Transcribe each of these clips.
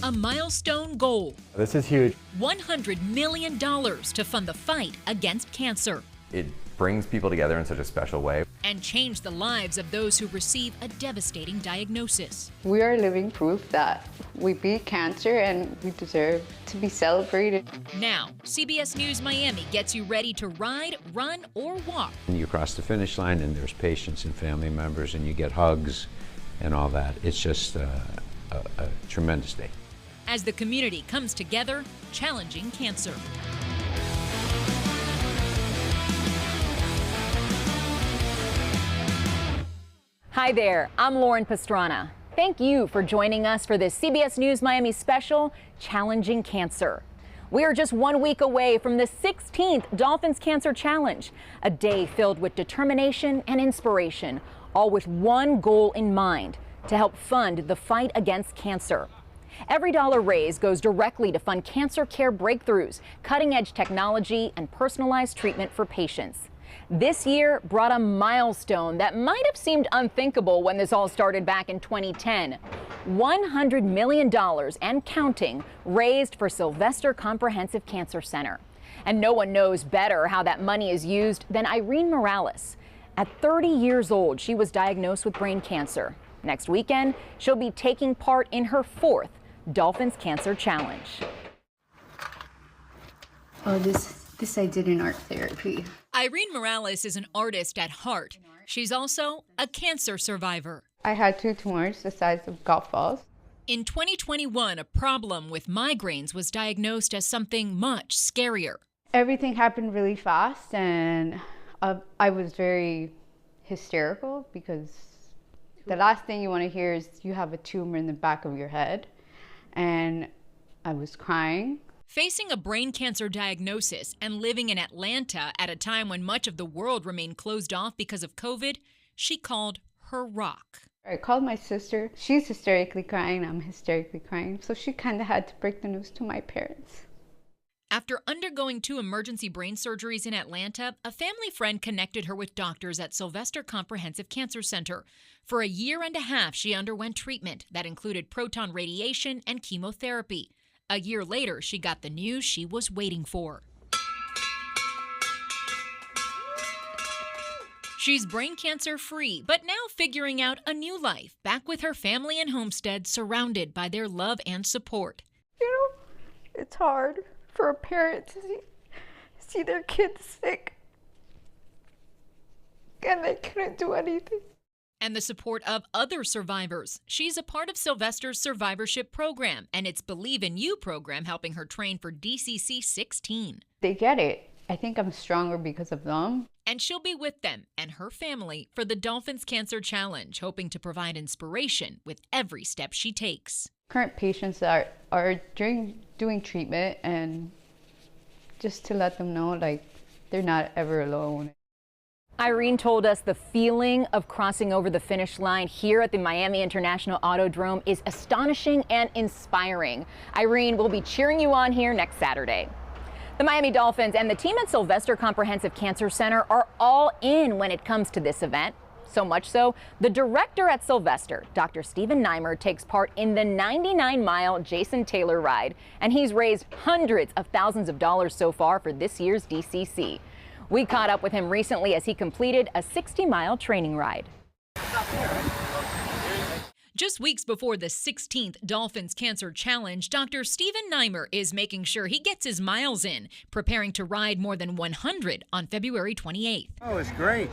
A milestone goal. This is huge. $100 million to fund the fight against cancer. It brings people together in such a special way. And change the lives of those who receive a devastating diagnosis. We are living proof that we beat cancer and we deserve to be celebrated. Now, CBS News Miami gets you ready to ride, run, or walk. And you cross the finish line and there's patients and family members and you get hugs and all that. It's just a tremendous day. As the community comes together, challenging cancer. Hi there, I'm Lauren Pastrana. Thank you for joining us for this CBS News Miami special, Challenging Cancer. We are just 1 week away from the 16th Dolphins Cancer Challenge, a day filled with determination and inspiration, all with one goal in mind, to help fund the fight against cancer. Every dollar raised goes directly to fund cancer care breakthroughs, cutting-edge technology, and personalized treatment for patients. This year brought a milestone that might have seemed unthinkable when this all started back in 2010. $100 million and counting raised for Sylvester Comprehensive Cancer Center. And no one knows better how that money is used than Irene Morales. At 30 years old, she was diagnosed with brain cancer. Next weekend, she'll be taking part in her 4th Dolphins Cancer Challenge. Oh, this I did in art therapy. Irene Morales is an artist at heart. She's also a cancer survivor. I had 2 tumors the size of golf balls. In 2021, a problem with migraines was diagnosed as something much scarier. Everything happened really fast and I was very hysterical because the last thing you want to hear is you have a tumor in the back of your head. And I was crying. Facing a brain cancer diagnosis and living in Atlanta at a time when much of the world remained closed off because of COVID, she called her rock. I called my sister. She's hysterically crying. I'm hysterically crying. So she kind of had to break the news to my parents. After undergoing 2 emergency brain surgeries in Atlanta, a family friend connected her with doctors at Sylvester Comprehensive Cancer Center. For a year and a half, she underwent treatment that included proton radiation and chemotherapy. A year later, she got the news she was waiting for. She's brain cancer free, but now figuring out a new life, back with her family and homestead, surrounded by their love and support. You know, it's hard for a parent to see their kids sick, and they couldn't do anything. And the support of other survivors. She's a part of Sylvester's survivorship program and its Believe in You program, helping her train for DCC 16. They get it. I think I'm stronger because of them. And she'll be with them and her family for the Dolphins Cancer Challenge, hoping to provide inspiration with every step she takes. Current patients are doing treatment, and just to let them know, like, they're not ever alone. Irene told us the feeling of crossing over the finish line here at the Miami International Autodrome is astonishing and inspiring. Irene will be cheering you on here next Saturday. The Miami Dolphins and the team at Sylvester Comprehensive Cancer Center are all in when it comes to this event. So much so, the director at Sylvester, Dr. Stephen Neimer, takes part in the 99-mile Jason Taylor ride, and he's raised hundreds of thousands of dollars so far for this year's DCC. We caught up with him recently as he completed a 60-mile training ride. Just weeks before the 16th Dolphins Cancer Challenge, Dr. Stephen Neimer is making sure he gets his miles in, preparing to ride more than 100 on February 28th. Oh, it's great.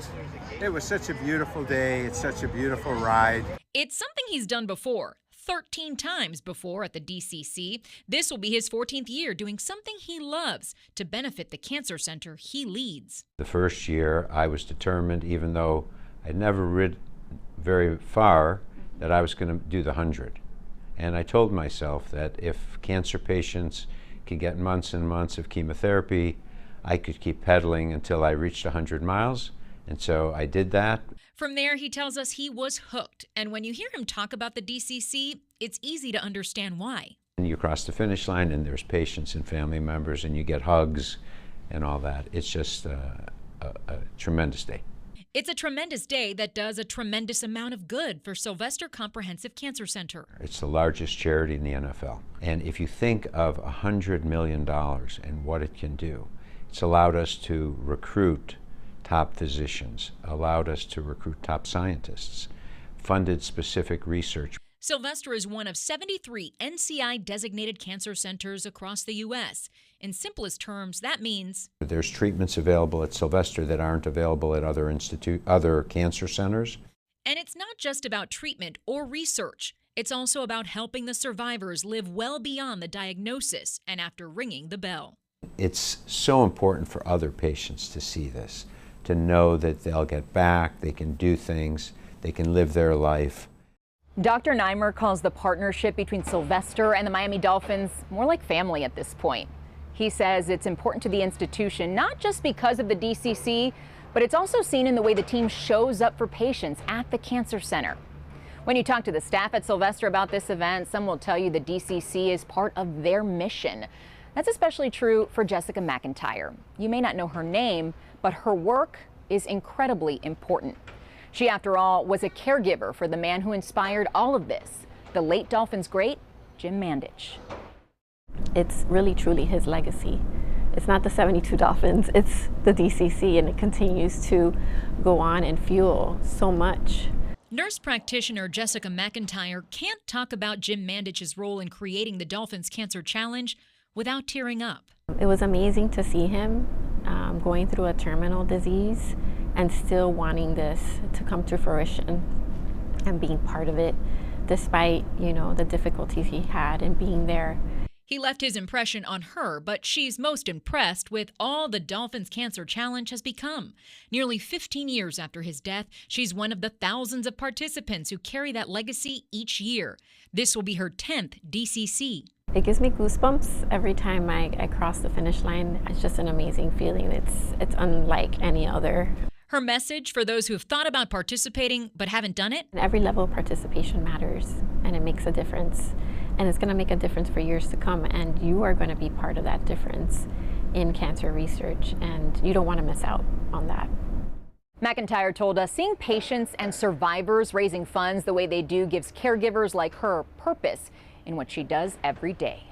It was such a beautiful day. It's such a beautiful ride. It's something he's done before. 13 times before at the DCC. This will be his 14th year doing something he loves to benefit the cancer center he leads. The first year I was determined, even though I'd never rid very far, that I was going to do the 100. And I told myself that if cancer patients could get months and months of chemotherapy, I could keep pedaling until I reached 100 miles. And so I did that. From there, he tells us he was hooked. And when you hear him talk about the DCC, it's easy to understand why. And you cross the finish line and there's patients and family members and you get hugs and all that. It's just a tremendous day. It's a tremendous day that does a tremendous amount of good for Sylvester Comprehensive Cancer Center. It's the largest charity in the NFL. And if you think of $100 million and what it can do, it's allowed us to recruit top physicians, allowed us to recruit top scientists, funded specific research. Sylvester is one of 73 NCI-designated cancer centers across the U.S. In simplest terms, that means there's treatments available at Sylvester that aren't available at other cancer centers. And it's not just about treatment or research. It's also about helping the survivors live well beyond the diagnosis and after ringing the bell. It's so important for other patients to see this, to know that they'll get back, they can do things, they can live their life. Dr. Neimer calls the partnership between Sylvester and the Miami Dolphins more like family at this point. He says it's important to the institution, not just because of the DCC, but it's also seen in the way the team shows up for patients at the cancer center. When you talk to the staff at Sylvester about this event, some will tell you the DCC is part of their mission. That's especially true for Jessica McIntyre. You may not know her name, but her work is incredibly important. She, after all, was a caregiver for the man who inspired all of this, the late Dolphins great, Jim Mandich. It's really, truly his legacy. It's not the 72 Dolphins, it's the DCC, and it continues to go on and fuel so much. Nurse practitioner Jessica McIntyre can't talk about Jim Mandich's role in creating the Dolphins Cancer Challenge without tearing up. It was amazing to see him going through a terminal disease and still wanting this to come to fruition and being part of it, despite, the difficulties he had in being there. He left his impression on her, but she's most impressed with all the Dolphins Cancer Challenge has become. Nearly 15 years after his death, she's one of the thousands of participants who carry that legacy each year. This will be her 10th DCC. It gives me goosebumps every time I cross the finish line. It's just an amazing feeling. It's unlike any other. Her message for those who have thought about participating but haven't done it? Every level of participation matters, and it makes a difference. And it's going to make a difference for years to come, and you are going to be part of that difference in cancer research, and you don't want to miss out on that. McIntyre told us seeing patients and survivors raising funds the way they do gives caregivers like her purpose in what she does every day.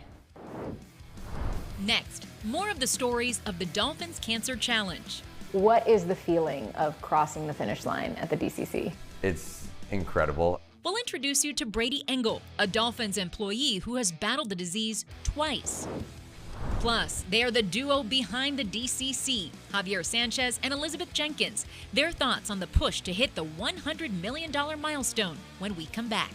Next, more of the stories of the Dolphins Cancer Challenge. What is the feeling of crossing the finish line at the DCC? It's incredible. We'll introduce you to Brady Engel, a Dolphins employee who has battled the disease twice. Plus, they are the duo behind the DCC, Javier Sanchez and Elizabeth Jenkins. Their thoughts on the push to hit the $100 million milestone when we come back.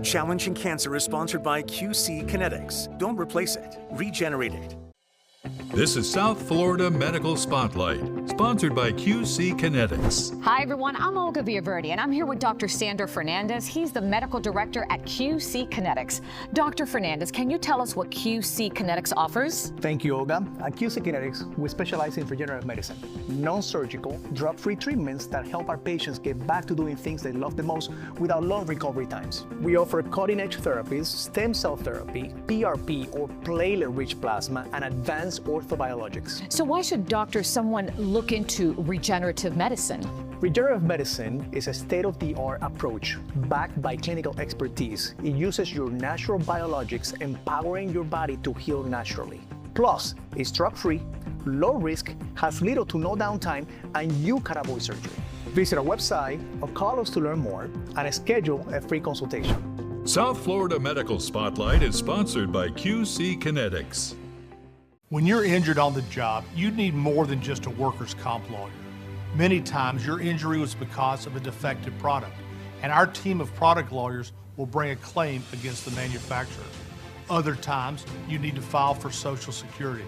Challenging Cancer is sponsored by QC Kinetics. Don't replace it, regenerate it. This is South Florida Medical Spotlight, sponsored by QC Kinetics. Hi, everyone. I'm Olga Villaverdi, and I'm here with Dr. Sandor Fernandez. He's the medical director at QC Kinetics. Dr. Fernandez, can you tell us what QC Kinetics offers? Thank you, Olga. At QC Kinetics, we specialize in regenerative medicine, non-surgical, drug-free treatments that help our patients get back to doing things they love the most without long recovery times. We offer cutting-edge therapies, stem cell therapy, PRP or platelet-rich plasma, and advanced orthobiologics. So why should someone look into regenerative medicine? Regenerative medicine is a state-of-the-art approach backed by clinical expertise. It uses your natural biologics, empowering your body to heal naturally. Plus, it's drug-free, low risk, has little to no downtime, and you can avoid surgery. Visit our website or call us to learn more and schedule a free consultation. South Florida Medical Spotlight is sponsored by QC Kinetics. When you're injured on the job, you need more than just a workers' comp lawyer. Many times your injury was because of a defective product, and our team of product lawyers will bring a claim against the manufacturer. Other times, you need to file for Social Security.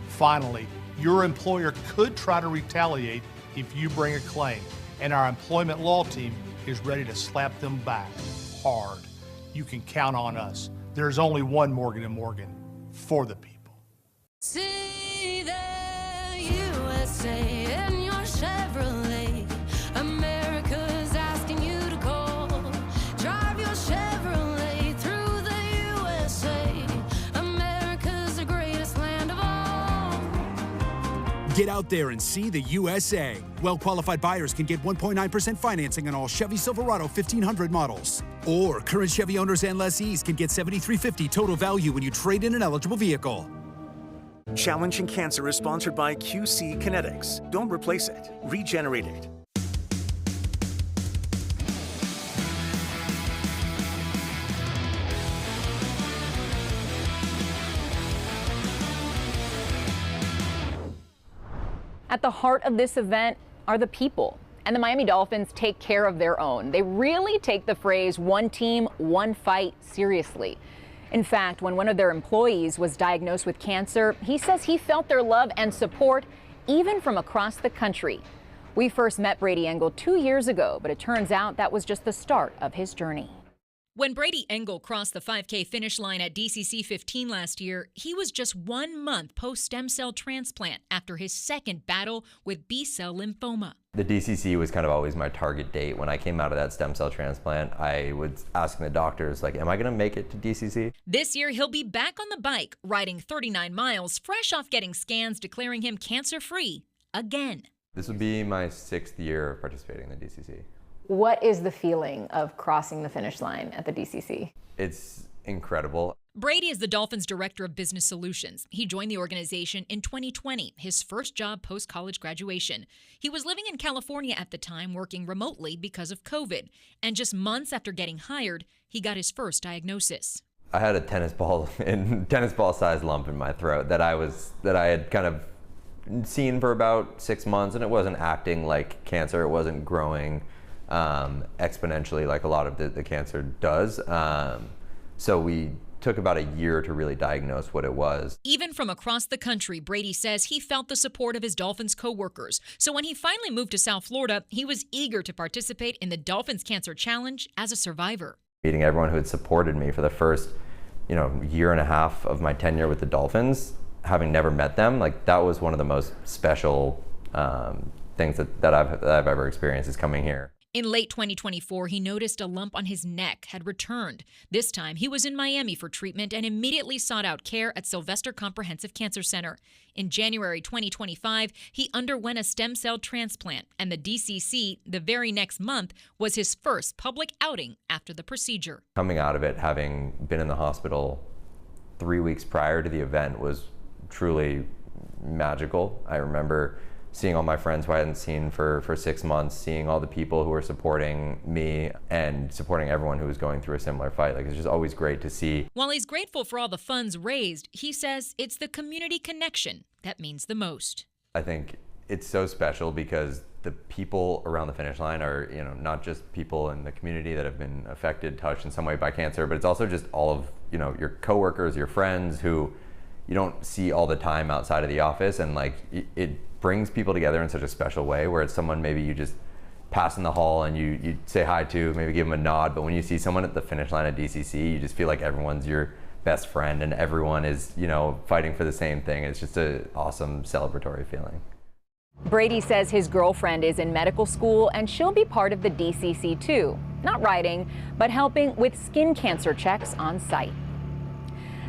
Finally, your employer could try to retaliate if you bring a claim, and our employment law team is ready to slap them back hard. You can count on us. There's only one Morgan & Morgan for the people. See the USA in your Chevrolet. America's asking you to call. Drive your Chevrolet through the USA. America Get out there and see the USA. Well-qualified buyers can get 1.9% financing on all Chevy Silverado 1500 models. Or current Chevy owners and lessees can get $7,350 total value when you trade in an eligible vehicle. Challenging Cancer is sponsored by QC Kinetics. Don't replace it. Regenerate it. At the heart of this event are the people, and the Miami Dolphins take care of their own. They really take the phrase "one team, one fight" seriously. In fact, when one of their employees was diagnosed with cancer, he says he felt their love and support even from across the country. We first met Brady Engel 2 years ago, but it turns out that was just the start of his journey. When Brady Engel crossed the 5K finish line at DCC 15 last year, he was just 1 month post-stem cell transplant after his second battle with B-cell lymphoma. The DCC was kind of always my target date. When I came out of that stem cell transplant, I was asking the doctors, like, am I going to make it to DCC? This year, he'll be back on the bike, riding 39 miles, fresh off getting scans declaring him cancer-free again. This would be my 6th year of participating in the DCC. What is the feeling of crossing the finish line at the DCC? It's incredible. Brady is the Dolphins Director of Business Solutions. He joined the organization in 2020, his first job post-college graduation. He was living in California at the time, working remotely because of COVID. And just months after getting hired, he got his first diagnosis. I had a tennis ball sized lump in my throat that I had kind of seen for about 6 months, and it wasn't acting like cancer. It wasn't growing exponentially like a lot of the cancer does. So we took about a year to really diagnose what it was. Even from across the country, Brady says he felt the support of his Dolphins coworkers. So when he finally moved to South Florida, he was eager to participate in the Dolphins Cancer Challenge as a survivor. Meeting everyone who had supported me for the first, year and a half of my tenure with the Dolphins, having never met them, like that was one of the most special things that I've ever experienced is coming here. In late 2024, he noticed a lump on his neck had returned. This time, he was in Miami for treatment and immediately sought out care at Sylvester Comprehensive Cancer Center. In January 2025, he underwent a stem cell transplant, and the DCC, the very next month, was his first public outing after the procedure. Coming out of it, having been in the hospital 3 weeks prior to the event, was truly magical. I remember seeing all my friends who I hadn't seen for 6 months, seeing all the people who were supporting me and supporting everyone who was going through a similar fight. Like, it's just always great to see. While he's grateful for all the funds raised, he says it's the community connection that means the most. I think it's so special because the people around the finish line are, not just people in the community that have been affected, touched in some way by cancer, but it's also just all of, your coworkers, your friends who you don't see all the time outside of the office, and like it brings people together in such a special way where it's someone maybe you just pass in the hall and you say hi to, maybe give them a nod, but when you see someone at the finish line at DCC, you just feel like everyone's your best friend and everyone is, fighting for the same thing. It's just an awesome celebratory feeling. Brady says his girlfriend is in medical school and she'll be part of the DCC too. Not riding, but helping with skin cancer checks on site.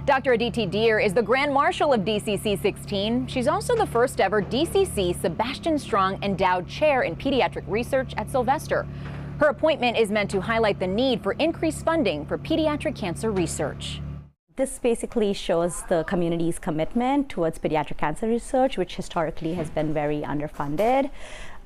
Dr. Aditi Deer is the Grand Marshal of DCC 16. She's also the first ever DCC Sebastian Strong Endowed Chair in Pediatric Research at Sylvester. Her appointment is meant to highlight the need for increased funding for pediatric cancer research. This basically shows the community's commitment towards pediatric cancer research, which historically has been very underfunded.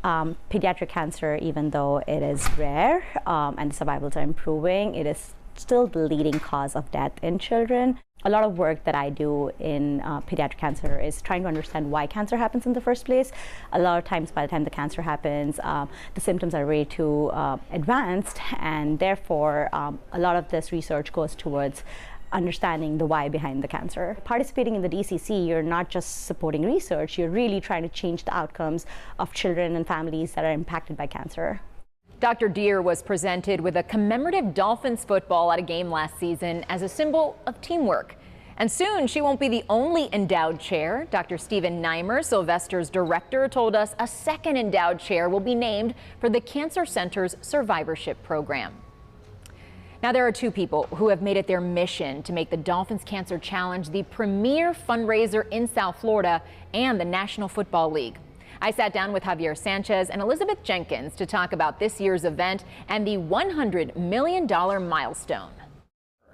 Pediatric cancer, even though it is rare and survivals are improving, it is still the leading cause of death in children. A lot of work that I do in pediatric cancer is trying to understand why cancer happens in the first place. A lot of times by the time the cancer happens, the symptoms are way too advanced, and therefore a lot of this research goes towards understanding the why behind the cancer. Participating in the DCC, you're not just supporting research, you're really trying to change the outcomes of children and families that are impacted by cancer. Dr. Deer was presented with a commemorative Dolphins football at a game last season as a symbol of teamwork. And soon she won't be the only endowed chair. Dr. Stephen Neimer, Sylvester's director, told us a second endowed chair will be named for the Cancer Center's survivorship program. Now, there are two people who have made it their mission to make the Dolphins Cancer Challenge the premier fundraiser in South Florida and the National Football League. I sat down with Javier Sanchez and Elizabeth Jenkins to talk about this year's event and the $100 million milestone.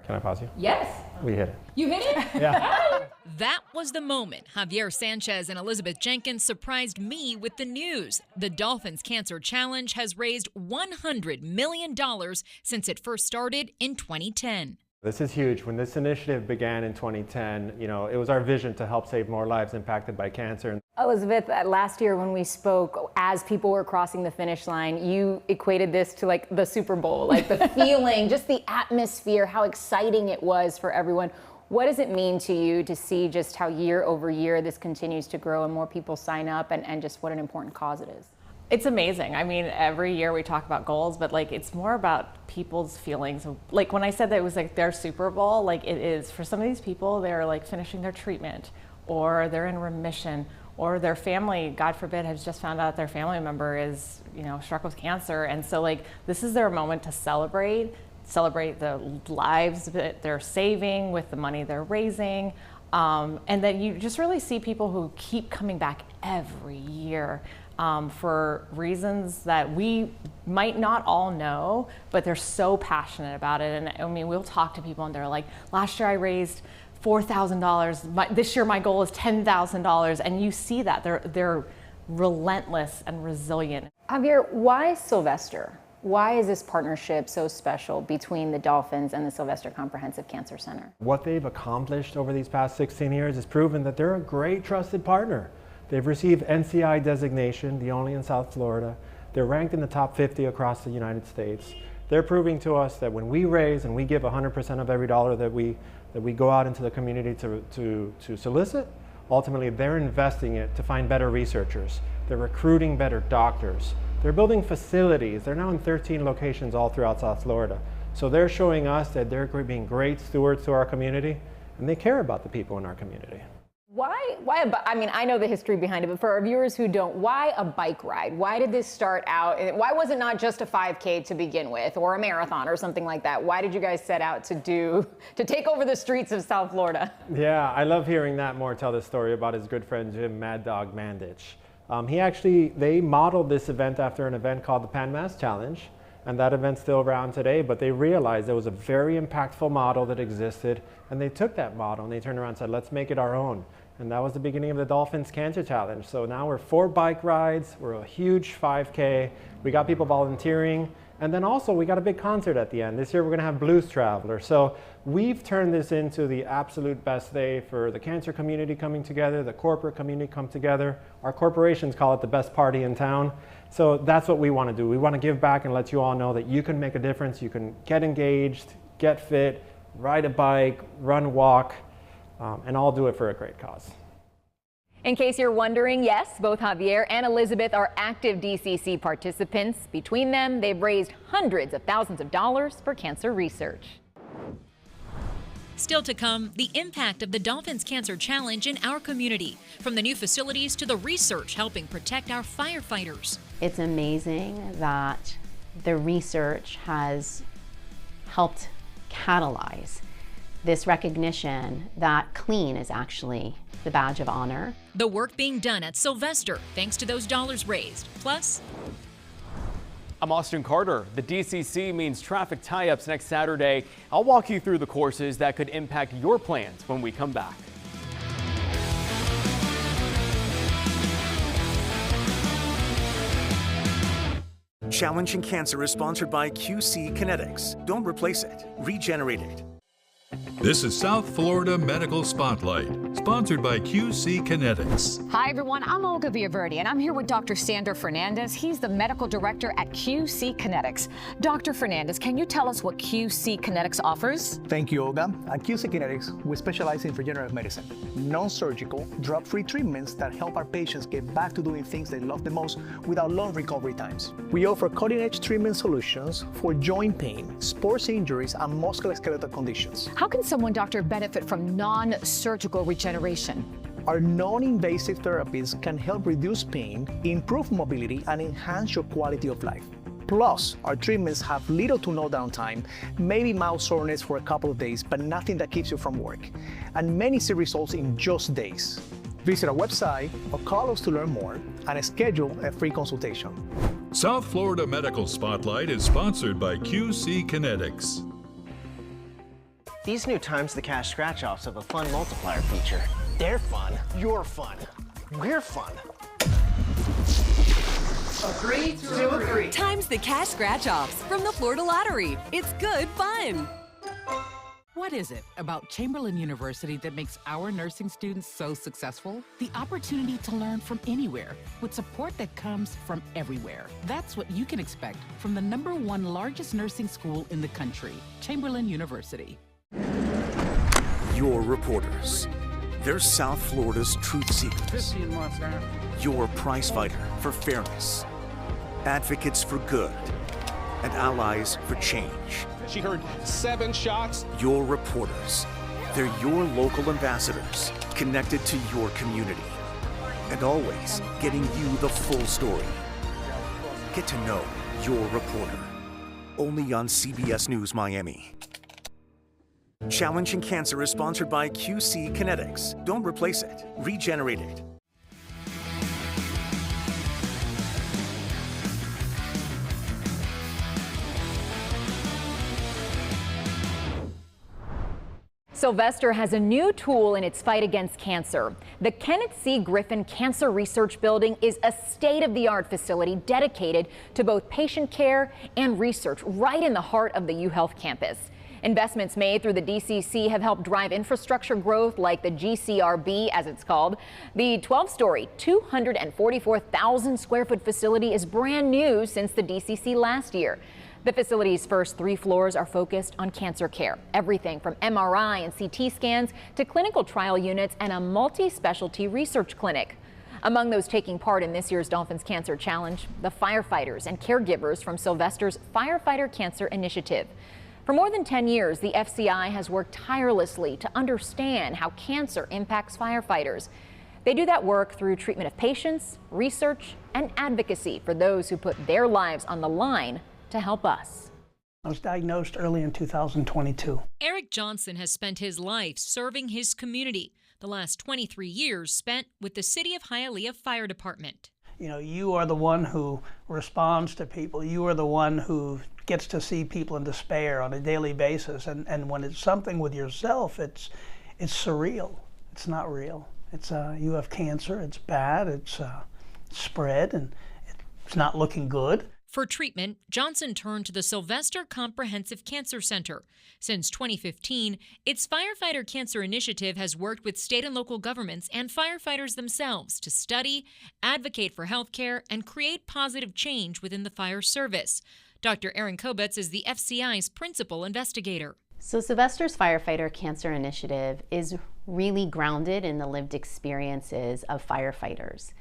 Can I pause you? Yes. We hit it. You hit it? Yeah. That was the moment Javier Sanchez and Elizabeth Jenkins surprised me with the news. The Dolphins Cancer Challenge has raised $100 million since it first started in 2010. This is huge. When this initiative began in 2010, it was our vision to help save more lives impacted by cancer. Elizabeth, last year when we spoke, as people were crossing the finish line, you equated this to like the Super Bowl, like the feeling, just the atmosphere, how exciting it was for everyone. What does it mean to you to see just how year over year this continues to grow and more people sign up and just what an important cause it is? It's amazing. I mean, every year we talk about goals, but like it's more about people's feelings. Like when I said that it was like their Super Bowl, like it is for some of these people, they're like finishing their treatment or they're in remission or their family, God forbid, has just found out their family member is, struck with cancer. And so like this is their moment to celebrate the lives that they're saving with the money they're raising. And then you just really see people who keep coming back every year. For reasons that we might not all know, but they're so passionate about it. And I mean, we'll talk to people and they're like, last year I raised $4,000. This year my goal is $10,000. And you see that they're relentless and resilient. Javier, why Sylvester? Why is this partnership so special between the Dolphins and the Sylvester Comprehensive Cancer Center? What they've accomplished over these past 16 years has proven that they're a great trusted partner. They've received NCI designation, the only in South Florida. They're ranked in the top 50 across the United States. They're proving to us that when we raise and we give 100% of every dollar that we go out into the community to solicit, ultimately they're investing it to find better researchers. They're recruiting better doctors. They're building facilities. They're now in 13 locations all throughout South Florida. So they're showing us that they're being great stewards to our community and they care about the people in our community. Why I mean, I know the history behind it, but for our viewers who don't, why a bike ride? Why did this start out? Why was it not just a 5K to begin with or a marathon or something like that? Why did you guys set out to take over the streets of South Florida? Yeah, I love hearing Matt Moore tell this story about his good friend Jim Mad Dog Mandich. They modeled this event after an event called the Pan Mass Challenge, and that event's still around today, but they realized there was a very impactful model that existed, and they took that model and they turned around and said, let's make it our own. And that was the beginning of the Dolphins Cancer Challenge. So now we're 4 bike rides, we're a huge 5K, we got people volunteering, and then also we got a big concert at the end. This year we're gonna have Blues Traveler. So we've turned this into the absolute best day for the cancer community coming together, the corporate community come together. Our corporations call it the best party in town. So that's what we wanna do. We wanna give back and let you all know that you can make a difference, you can get engaged, get fit, ride a bike, run, walk, and all do it for a great cause. In case you're wondering, yes, both Javier and Elizabeth are active DCC participants. Between them, they've raised hundreds of thousands of dollars for cancer research. Still to come, the impact of the Dolphins Cancer Challenge in our community, from the new facilities to the research helping protect our firefighters. It's amazing that the research has helped catalyze this recognition that clean is actually the badge of honor. The work being done at Sylvester, thanks to those dollars raised. Plus, I'm Austin Carter. The DCC means traffic tie-ups next Saturday. I'll walk you through the courses that could impact your plans when we come back. Challenging Cancer is sponsored by QC Kinetics. Don't replace it, regenerate it. This is South Florida Medical Spotlight, sponsored by QC Kinetics. Hi, everyone. I'm Olga Villaverde, and I'm here with Dr. Sander Fernandez. He's the medical director at QC Kinetics. Dr. Fernandez, can you tell us what QC Kinetics offers? Thank you, Olga. At QC Kinetics, we specialize in regenerative medicine, non-surgical, drug-free treatments that help our patients get back to doing things they love the most without long recovery times. We offer cutting-edge treatment solutions for joint pain, sports injuries, and musculoskeletal conditions. How can someone, doctor, benefit from non-surgical regeneration? Our non-invasive therapies can help reduce pain, improve mobility, and enhance your quality of life. Plus, our treatments have little to no downtime, maybe mild soreness for a couple of days, but nothing that keeps you from work. And many see results in just days. Visit our website or call us to learn more and schedule a free consultation. South Florida Medical Spotlight is sponsored by QC Kinetics. These new Times the Cash scratch-offs have a fun multiplier feature. They're fun, you're fun, we're fun. Agree to agree. Times the Cash scratch-offs from the Florida Lottery. It's good fun. What is it about Chamberlain University that makes our nursing students so successful? The opportunity to learn from anywhere with support that comes from everywhere. That's what you can expect from the #1 largest nursing school in the country, Chamberlain University. Your reporters. They're South Florida's truth seekers. 15 months now. Your prize fighter for fairness. Advocates for good. And allies for change. She heard 7 shots. Your reporters. They're your local ambassadors, connected to your community. And always getting you the full story. Get to know your reporter. Only on CBS News Miami. Challenging Cancer is sponsored by QC Kinetics. Don't replace it. Regenerate it. Sylvester has a new tool in its fight against cancer. The Kenneth C. Griffin Cancer Research Building is a state-of-the-art facility dedicated to both patient care and research right in the heart of the UHealth campus. Investments made through the DCC have helped drive infrastructure growth like the GCRB, as it's called. The 12-story, 244,000 square foot facility is brand new since the DCC last year. The facility's first 3 floors are focused on cancer care, everything from MRI and CT scans to clinical trial units and a multi-specialty research clinic. Among those taking part in this year's Dolphins Cancer Challenge, the firefighters and caregivers from Sylvester's Firefighter Cancer Initiative. For more than 10 years, the FCI has worked tirelessly to understand how cancer impacts firefighters. They do that work through treatment of patients, research, and advocacy for those who put their lives on the line to help us. I was diagnosed early in 2022. Eric Johnson has spent his life serving his community. The last 23 years spent with the City of Hialeah Fire Department. You know, you are the one who responds to people. You are the one who gets to see people in despair on a daily basis. And when it's something with yourself, it's surreal. It's not real. It's you have cancer. It's bad. It's spread, and it's not looking good. For treatment, Johnson turned to the Sylvester Comprehensive Cancer Center. Since 2015, its Firefighter Cancer Initiative has worked with state and local governments and firefighters themselves to study, advocate for health care, and create positive change within the fire service. Dr. Erin Kobetz is the FCI's principal investigator. So Sylvester's Firefighter Cancer Initiative is really grounded in the lived experiences of firefighters.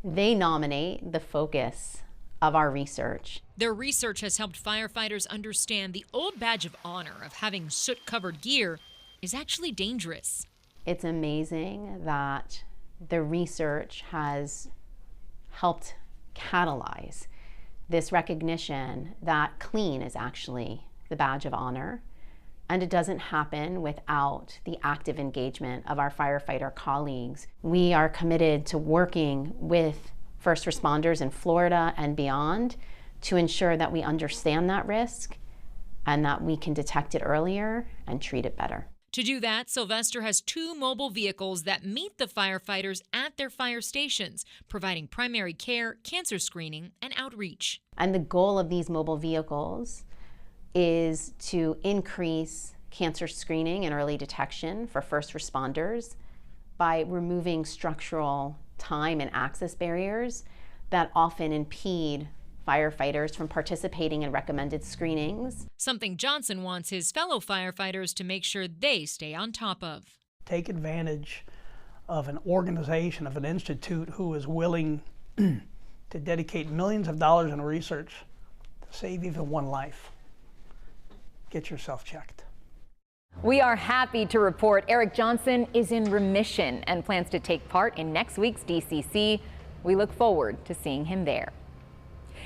They nominate the focus of our research. Their research has helped firefighters understand the old badge of honor of having soot-covered gear is actually dangerous. It's amazing that the research has helped catalyze this recognition that clean is actually the badge of honor, and it doesn't happen without the active engagement of our firefighter colleagues. We are committed to working with first responders in Florida and beyond to ensure that we understand that risk and that we can detect it earlier and treat it better. To do that, Sylvester has 2 mobile vehicles that meet the firefighters at their fire stations, providing primary care, cancer screening, and outreach. And the goal of these mobile vehicles is to increase cancer screening and early detection for first responders by removing structural time and access barriers that often impede firefighters from participating in recommended screenings. Something Johnson wants his fellow firefighters to make sure they stay on top of. Take advantage of an organization, of an institute who is willing to dedicate millions of dollars in research to save even one life. Get yourself checked. We are happy to report Eric Johnson is in remission and plans to take part in next week's DCC. We look forward to seeing him there.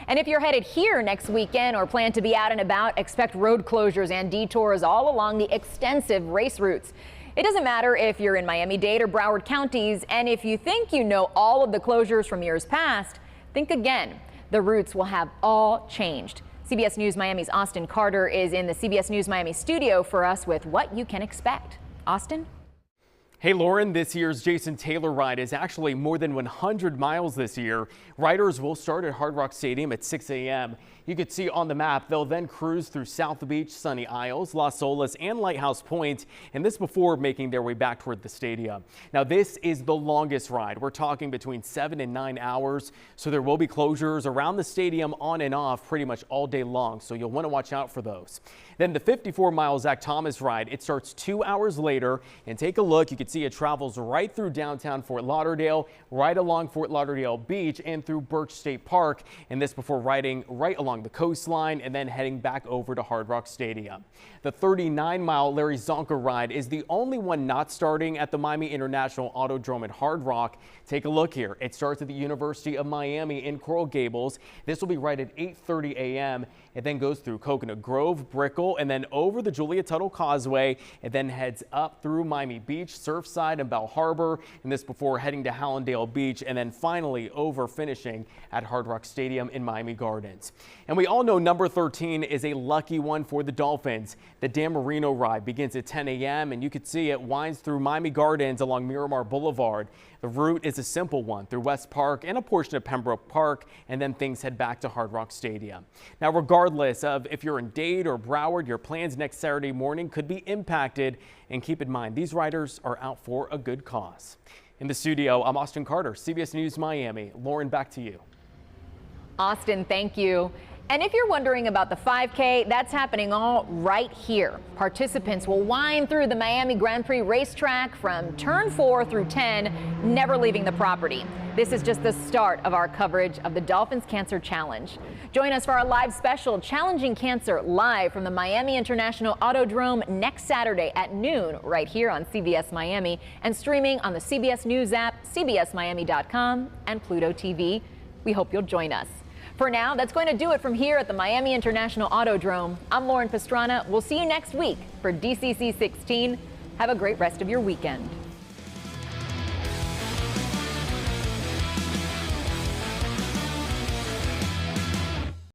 And if you're headed here next weekend or plan to be out and about, expect road closures and detours all along the extensive race routes. It doesn't matter if you're in Miami-Dade or Broward counties, and if you think you know all of the closures from years past, think again. The routes will have all changed. CBS News Miami's Austin Carter is in the CBS News Miami studio for us with what you can expect. Austin? Hey Lauren, this year's Jason Taylor ride is actually more than 100 miles this year. Riders will start at Hard Rock Stadium at 6 a.m. You can see on the map, they'll then cruise through South Beach, Sunny Isles, Las Olas, and Lighthouse Point, and this before making their way back toward the stadium. Now, this is the longest ride. We're talking between 7 and 9 hours, so there will be closures around the stadium on and off pretty much all day long, so you'll want to watch out for those. Then the 54-mile Zach Thomas ride, it starts 2 hours later, and take a look. You can see it travels right through downtown Fort Lauderdale, right along Fort Lauderdale Beach, and through Birch State Park, and this before riding right along the coastline and then heading back over to Hard Rock Stadium. The 39-mile Larry Zonka ride is the only one not starting at the Miami International Autodrome at Hard Rock. Take a look here. It starts at the University of Miami in Coral Gables. This will be right at 8:30 a.m. It then goes through Coconut Grove, Brickell, and then over the Julia Tuttle Causeway. It then heads up through Miami Beach, Surfside, and Bell Harbor, and this before heading to Hallandale Beach, and then finally over finishing at Hard Rock Stadium in Miami Gardens. And we all know number 13 is a lucky one for the Dolphins. The Dan Marino ride begins at 10 a.m. and you can see it winds through Miami Gardens along Miramar Boulevard. The route is a simple one through West Park and a portion of Pembroke Park, and then things head back to Hard Rock Stadium. Now, regardless of if you're in Dade or Broward, your plans next Saturday morning could be impacted. And keep in mind, these riders are out for a good cause. In the studio, I'm Austin Carter, CBS News Miami. Lauren, back to you. Austin, thank you. And if you're wondering about the 5K, that's happening all right here. Participants will wind through the Miami Grand Prix racetrack from turn 4 through 10, never leaving the property. This is just the start of our coverage of the Dolphins Cancer Challenge. Join us for our live special, Challenging Cancer, live from the Miami International Autodrome next Saturday at noon, right here on CBS Miami, and streaming on the CBS News app, cbsmiami.com, and Pluto TV. We hope you'll join us. For now, that's going to do it from here at the Miami International Autodrome. I'm Lauren Pastrana. We'll see you next week for DCC 16. Have a great rest of your weekend.